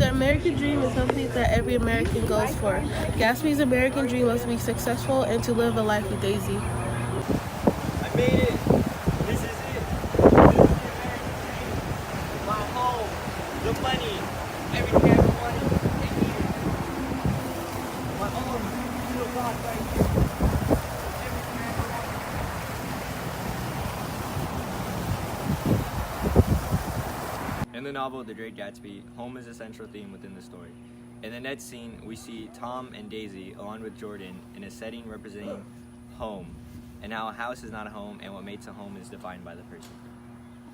The American dream is something that every American goes for. Gatsby's American dream was to be successful and to live a life with Daisy. I made it. This is it. This is the American dream. My home, the money, everything I wanted and needed. My own little box right here. Everything I ever wanted. In the novel The Great Gatsby, home is a central theme within the story. In the next scene, we see Tom and Daisy, along with Jordan, in a setting representing home, and how a house is not a home, and what makes a home is defined by the person.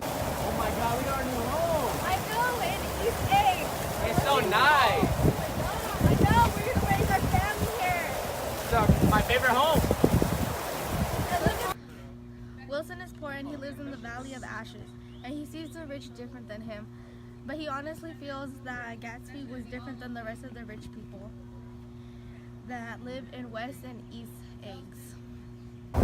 Oh my God, we got our new home! I know, in East Egg. It's so nice! I know, we're gonna raise our family here. It's my favorite home! Wilson is poor and he lives in the Valley of Ashes, and he sees the rich different than him. But he honestly feels that Gatsby was different than the rest of the rich people that live in West and East Eggs. I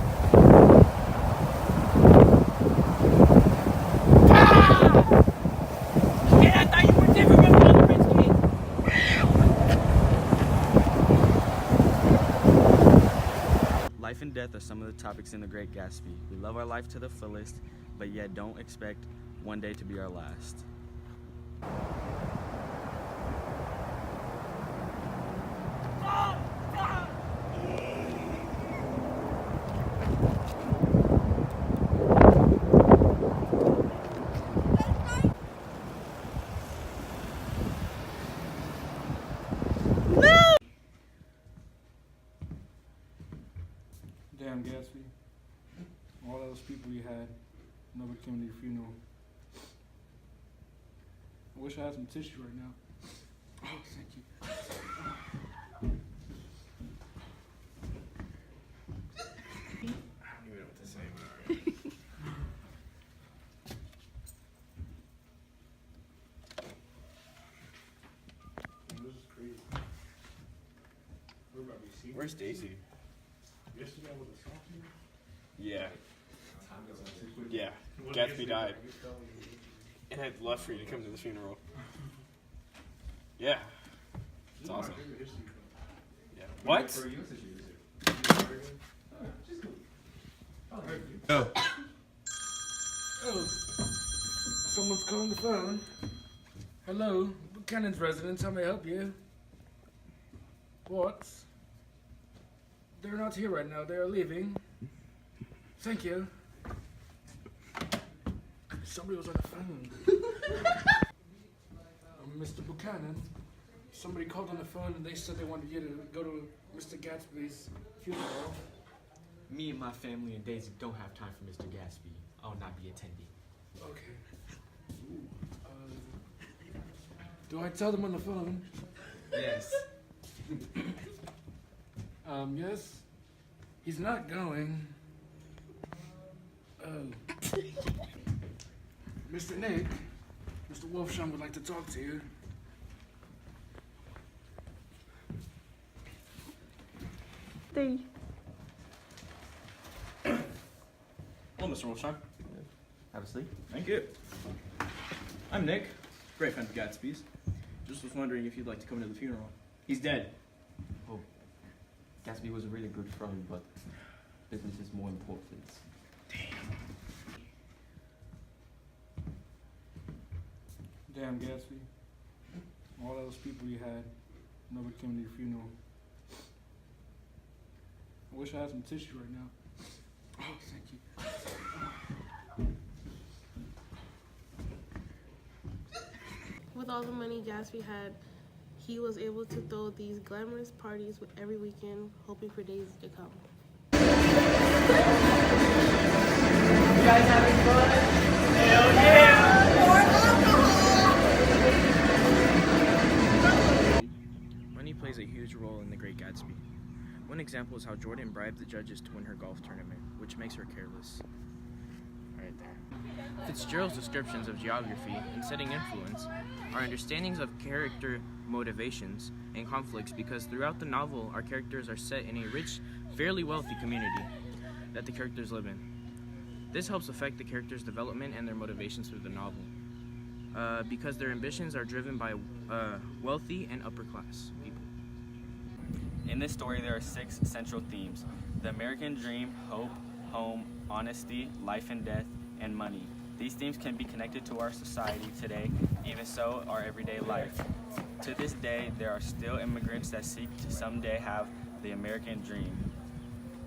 thought you were different from the other rich kids! Life and death are some of the topics in The Great Gatsby. We love our life to the fullest, but yet don't expect one day to be our last. Damn, Gatsby. All those people you had, nobody came to your funeral. I wish I had some tissue right now. Oh, thank you. I don't even know what to say, but alright. This is crazy. We're about to be seen. Where's Daisy? Yesterday was a sophomore? Yeah. Yeah. Gatsby died. And I'd love for you to come to the funeral. Yeah. It's awesome. Yeah. What? Oh. Oh. Someone's calling the phone. Hello, Buchanan's residence. How may I help you? What? They're not here right now. They are leaving. Thank you. Somebody was on the phone. Mr. Buchanan. Somebody called on the phone and they said they wanted you to go to Mr. Gatsby's funeral. Me and my family and Daisy don't have time for Mr. Gatsby. I will not be attending. Okay. Do I tell them on the phone? Yes. Yes. He's not going. Mr. Nick, Mr. Wolfsham would like to talk to you. Three. Hello, Mr. Wolfsheim. Have a seat. Thank you. I'm Nick, great fan of Gatsby's. Just was wondering if you'd like to come to the funeral. He's dead. Oh, Gatsby was a really good friend, but business is more important. Damn, Gatsby. All those people you had, nobody came to your funeral. I wish I had some tissue right now. Oh, thank you. With all the money Gatsby had, he was able to throw these glamorous parties with every weekend, hoping for days to come. You guys having fun? Hell yeah! Money plays a huge role in The Great Gatsby. One example is how Jordan bribed the judges to win her golf tournament, which makes her careless. Right there. Fitzgerald's descriptions of geography and setting influence are understandings of character motivations and conflicts, because throughout the novel our characters are set in a rich, fairly wealthy community that the characters live in. This helps affect the characters' development and their motivations through the novel. because their ambitions are driven by wealthy and upper class people. In this story, there are 6 central themes: the American dream, hope, home, honesty, life and death, and money. These themes can be connected to our society today, even so our everyday life. To this day, there are still immigrants that seek to someday have the American dream.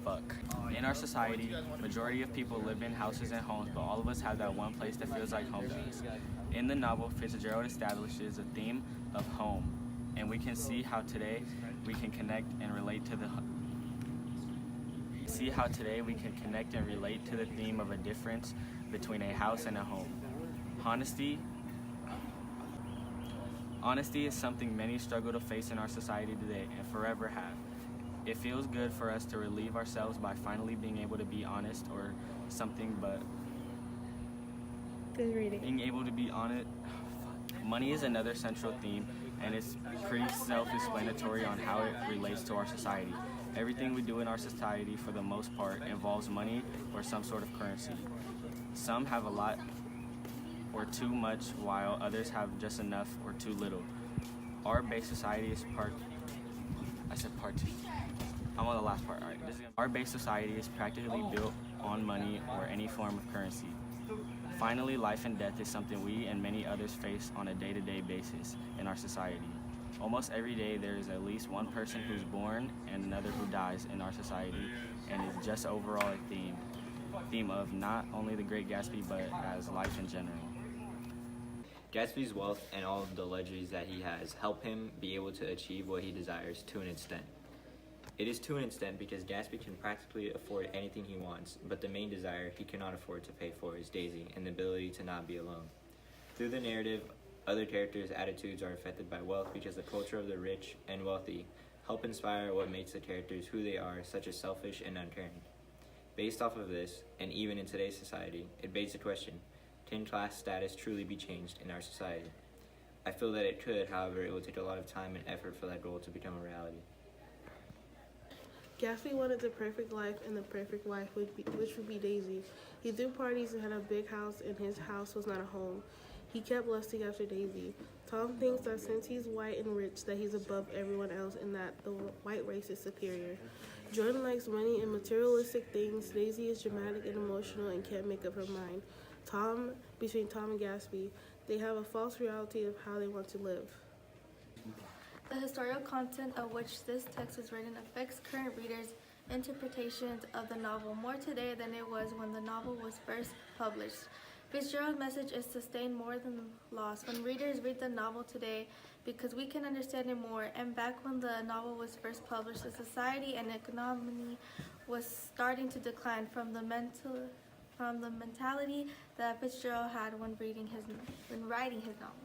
Fuck. In our society, majority of people live in houses and homes, but all of us have that one place that feels like home to us. In the novel, Fitzgerald establishes a theme of home, and we can see how today we can connect and relate to the theme of a difference between a house and a home. Honesty is something many struggle to face in our society today and forever have. It feels good for us to relieve ourselves by finally being able to be honest or something, but Good reading. being able to be honest. Money is another central theme, and it's pretty self-explanatory on how it relates to our society. Everything we do in our society, for the most part, involves money or some sort of currency. Some have a lot or too much, while others have just enough or too little. Our base society is part 2. I'm on the last part. All right. Our base society is practically built on money or any form of currency. Finally, life and death is something we and many others face on a day-to-day basis in our society. Almost every day there is at least one person who's born and another who dies in our society, and it's just overall a theme of not only The Great Gatsby, but as life in general. Gatsby's wealth and all of the luxuries that he has help him be able to achieve what he desires to an extent. It is to an extent because Gatsby can practically afford anything he wants, but the main desire he cannot afford to pay for is Daisy and the ability to not be alone. Through the narrative, other characters' attitudes are affected by wealth because the culture of the rich and wealthy help inspire what makes the characters who they are, such as selfish and uncaring. Based off of this, and even in today's society, it begs the question, can class status truly be changed in our society? I feel that it could, however, it will take a lot of time and effort for that goal to become a reality. Gatsby wanted the perfect life, and the perfect wife which would be Daisy. He threw parties and had a big house, and his house was not a home. He kept lusting after Daisy. Tom thinks that since he's white and rich, that he's above everyone else, and that the white race is superior. Jordan likes money and materialistic things. Daisy is dramatic and emotional and can't make up her mind. Between Tom and Gatsby, they have a false reality of how they want to live. The historical content of which this text was written affects current readers' interpretations of the novel more today than it was when the novel was first published. Fitzgerald's message is sustained more than lost when readers read the novel today because we can understand it more, and back when the novel was first published, the society and economy was starting to decline from the mentality that Fitzgerald had when writing his novel.